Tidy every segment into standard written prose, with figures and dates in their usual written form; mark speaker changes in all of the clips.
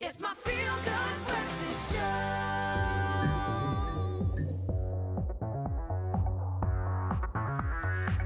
Speaker 1: It's my feel-good breakfast show.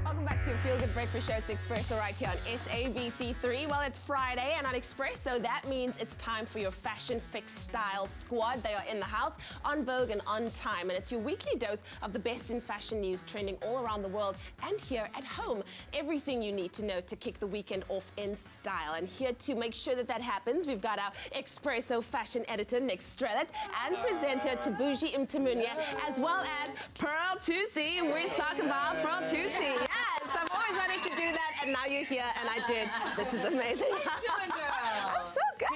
Speaker 2: Welcome back to Feel Good Breakfast Show. It's Expresso right here on SABC3. Well, it's Friday, and on Expresso, that means it's time for your Fashion Fix Style Squad. They are in the house, on Vogue and on time, and it's your weekly dose of the best in fashion news trending all around the world and here at home. Everything you need to know to kick the weekend off in style. And here to make sure that that happens, we've got our Expresso fashion editor, Nick Strelitz, and presenter, Tabuji Mtimunya, as well as Pearl Tusi. We're talking about Pearl Tusi. Yes, I've always wanted to do that, and now you're here, and I did. This is amazing.
Speaker 1: How you doing, girl?
Speaker 2: I'm so good.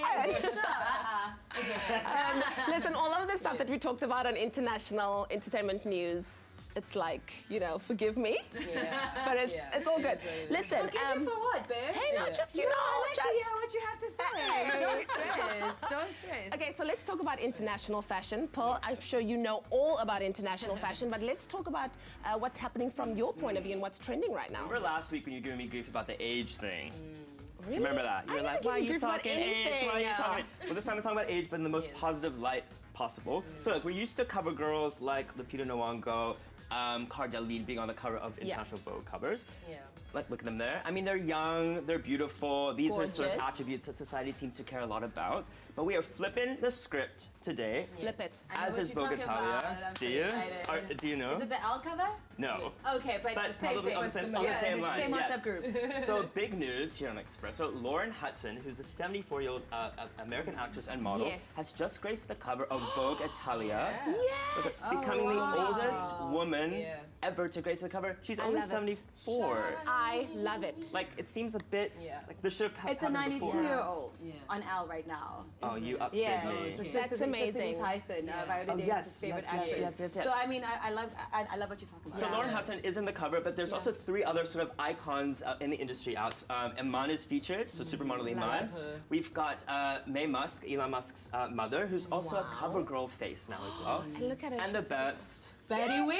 Speaker 2: Listen, all of the stuff that we talked about on international entertainment news, it's like, you know, forgive me, but it's all good. Listen,
Speaker 1: Forgive you for what, babe?
Speaker 2: hey, no, just, you know,
Speaker 1: I like
Speaker 2: just...
Speaker 1: to hear what you have to say.
Speaker 2: Hey.
Speaker 1: Don't stress. Don't stress.
Speaker 2: Okay, so let's talk about international fashion. Pearl, I'm sure you know all about international fashion, but let's talk about what's happening from your point of view and what's trending right now.
Speaker 3: Remember last week when you were giving me grief about the age thing?
Speaker 2: Really?
Speaker 3: Do you remember that? You were like, why are you talking age? Why are you talking? Well, this time I'm talking about age, but in the most positive light possible. So look, we used to cover girls like Lupita Nyong'o, Cara Delevingne being on the cover of international Vogue covers.
Speaker 2: Yeah.
Speaker 3: Like, look at them there. I mean, they're young, they're beautiful. These are sort of
Speaker 2: Gorgeous.
Speaker 3: attributes that society seems to care a lot about. But we are flipping the script today.
Speaker 2: Flip it.
Speaker 3: As is Vogue Italia. Do you? Do you know?
Speaker 4: Is it the L cover?
Speaker 3: No.
Speaker 4: Okay, but same
Speaker 3: probably
Speaker 4: thing.
Speaker 3: on the same line.
Speaker 4: Same
Speaker 3: Yes.
Speaker 4: WhatsApp group.
Speaker 3: So big news here on Expresso. Lauren Hudson, who's a 74-year-old American actress and model,
Speaker 2: Yes.
Speaker 3: has just graced the cover of Vogue Italia.
Speaker 2: Yes.
Speaker 3: Becoming the oldest woman ever to grace the cover. She's only
Speaker 2: love it.
Speaker 3: 74.
Speaker 2: I love it.
Speaker 3: Like, it seems a bit like this should have
Speaker 4: It's a
Speaker 3: happened before.
Speaker 4: 92-year-old on L right now.
Speaker 3: Oh, you updated
Speaker 4: Yeah,
Speaker 3: me.
Speaker 2: That's amazing.
Speaker 4: Cicely Tyson, Viola Davis'
Speaker 3: yes,
Speaker 4: favorite
Speaker 3: yes,
Speaker 4: actress.
Speaker 3: yes.
Speaker 4: So I mean, I love what you're talking about.
Speaker 3: So Lauren Hudson is in the cover, but there's also three other sort of icons in the industry out. Iman is featured, so supermodel Iman. We've got May Musk, Elon Musk's mother, who's also a cover girl face now as well.
Speaker 2: And look at it.
Speaker 3: And the best.
Speaker 5: Betty Winkle!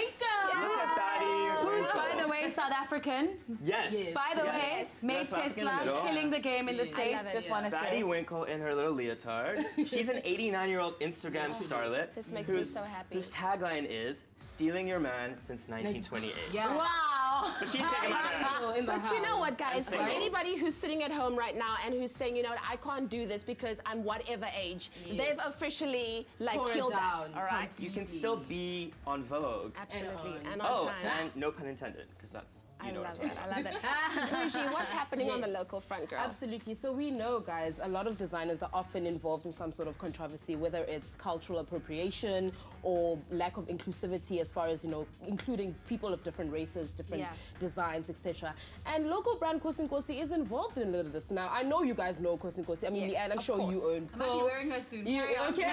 Speaker 3: Look at Betty.
Speaker 4: Who's, by the way, South African.
Speaker 3: Yes.
Speaker 4: By the way, made
Speaker 3: That's South African in the
Speaker 4: Tesla,
Speaker 3: middle.
Speaker 4: killing the game in the States.
Speaker 2: love it.
Speaker 4: Just want to
Speaker 3: Betty
Speaker 4: say.
Speaker 3: Winkle in her little leotard. She's an 89-year-old Instagram starlet.
Speaker 2: This makes me so happy.
Speaker 3: Whose tagline is, stealing your man since 1928.
Speaker 5: Yeah.
Speaker 4: Wow.
Speaker 3: But she's taking my man.
Speaker 5: In the
Speaker 2: But you know what, guys? For
Speaker 3: single.
Speaker 2: anybody who's sitting at home right now and who's saying, you know what, I can't do this because I'm whatever age, they've officially
Speaker 5: Tore it
Speaker 2: killed that.
Speaker 5: down
Speaker 2: All right.
Speaker 3: You can still be on Vogue.
Speaker 2: Absolutely. And on
Speaker 3: Oh,
Speaker 2: time.
Speaker 3: and no pun intended, because that's, you
Speaker 2: I
Speaker 3: know
Speaker 2: love
Speaker 3: what
Speaker 2: that. I love that. Tabuji, what's happening on the local front, girl?
Speaker 5: Absolutely. So we know, guys, a lot of designers are often involved in some sort of controversy, whether it's cultural appropriation or lack of inclusivity as far as, you know, including people of different races, different designs, etc. And local brand Nkosi Nkosi is involved in a little of this. Now, I know you guys know Nkosi Nkosi. I mean,
Speaker 2: Yes,
Speaker 5: Leanne, I'm
Speaker 2: of
Speaker 5: sure
Speaker 2: course.
Speaker 5: you own
Speaker 4: I might be wearing her soon.
Speaker 5: Okay.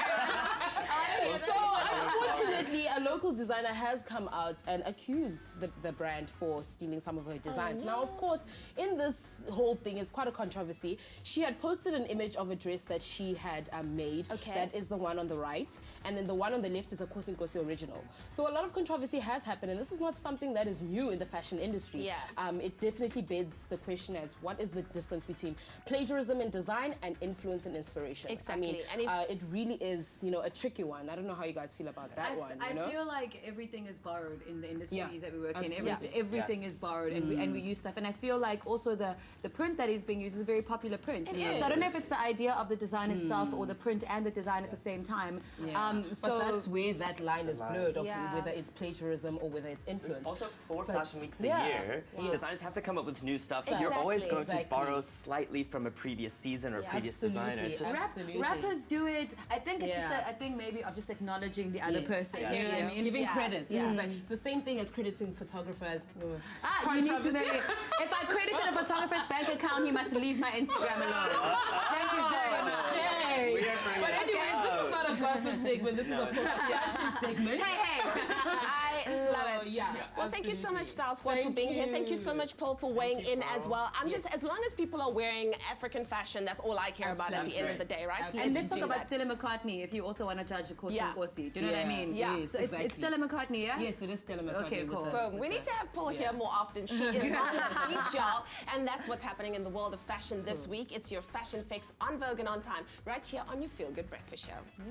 Speaker 5: So, unfortunately, a local designer has come out and accused the brand for stealing some of her designs. Now, of course, in this whole thing, it's quite a controversy. She had posted an image of a dress that she had made.
Speaker 2: Okay.
Speaker 5: That is the one on the right. And then the one on the left is a Nkosi Nkosi original. So a lot of controversy has happened, and this is not something that is new in the fashion industry.
Speaker 2: Yeah.
Speaker 5: It definitely begs the question as what is the difference between plagiarism in design and influence and inspiration?
Speaker 2: Exactly.
Speaker 5: I mean,
Speaker 2: And
Speaker 5: it really is, you know, a tricky one. I don't know how you guys feel about that one.
Speaker 4: I
Speaker 5: You know?
Speaker 4: feel like everything is borrowed in the industries that we work in.
Speaker 5: Absolutely.
Speaker 4: Everything is borrowed, and we use stuff. And I feel like also the print that is being used is a very popular print. So I don't know if it's the idea of the design itself or the print and the design at the same time.
Speaker 5: But that's where that line is blurred of
Speaker 2: Yeah.
Speaker 5: whether it's plagiarism or whether it's influence.
Speaker 3: There's also 4 fashion weeks a
Speaker 5: yeah.
Speaker 3: year.
Speaker 5: Yes.
Speaker 3: Designers have to come up with new stuff.
Speaker 2: Exactly.
Speaker 3: You're always going to
Speaker 5: Exactly.
Speaker 3: borrow slightly from a previous season or previous designer. It's just,
Speaker 5: Absolutely.
Speaker 4: Rappers do it. I think it's just
Speaker 5: Yeah.
Speaker 4: a thing maybe of just acknowledging the other
Speaker 5: Yes.
Speaker 4: person.
Speaker 5: Yes.
Speaker 4: You know what I mean?
Speaker 5: Giving
Speaker 2: Yeah.
Speaker 5: credits.
Speaker 2: Yeah.
Speaker 5: It's, like, it's the same thing as crediting photographers.
Speaker 4: You need to maybe, if I credited a photographer's bank account, he must leave my Instagram alone. Thank you very much.
Speaker 5: Shame.
Speaker 3: we are for
Speaker 5: But
Speaker 3: you.
Speaker 5: anyways, this is not a gossip segment. This is, of course, a fashion segment.
Speaker 4: Hey.
Speaker 2: I love it.
Speaker 5: Yeah,
Speaker 2: Well, thank you so much, Style Squad, for
Speaker 5: Thank
Speaker 2: being here. Thank you
Speaker 5: you.
Speaker 2: so much, Paul, for weighing in as well. I'm just, as long as people are wearing African fashion, that's all I care about at the end of the day, right?
Speaker 5: Absolutely.
Speaker 4: And let's talk
Speaker 2: do
Speaker 4: about
Speaker 2: that.
Speaker 4: Stella McCartney if you also want to judge the Kosi
Speaker 2: Yeah.
Speaker 4: Kosi. Do you know what I mean?
Speaker 2: Yeah.
Speaker 5: Yes,
Speaker 4: So it's
Speaker 5: exactly.
Speaker 4: Stella McCartney, yeah?
Speaker 5: Yes, it is Stella McCartney.
Speaker 4: Okay,
Speaker 5: with
Speaker 4: cool.
Speaker 5: the-
Speaker 2: Boom. We need to have Paul here more often. She is on the beach, y'all. And that's what's happening in the world of fashion this week. It's your Fashion Fix on Vogue and on time, right here on your Feel Good Breakfast Show.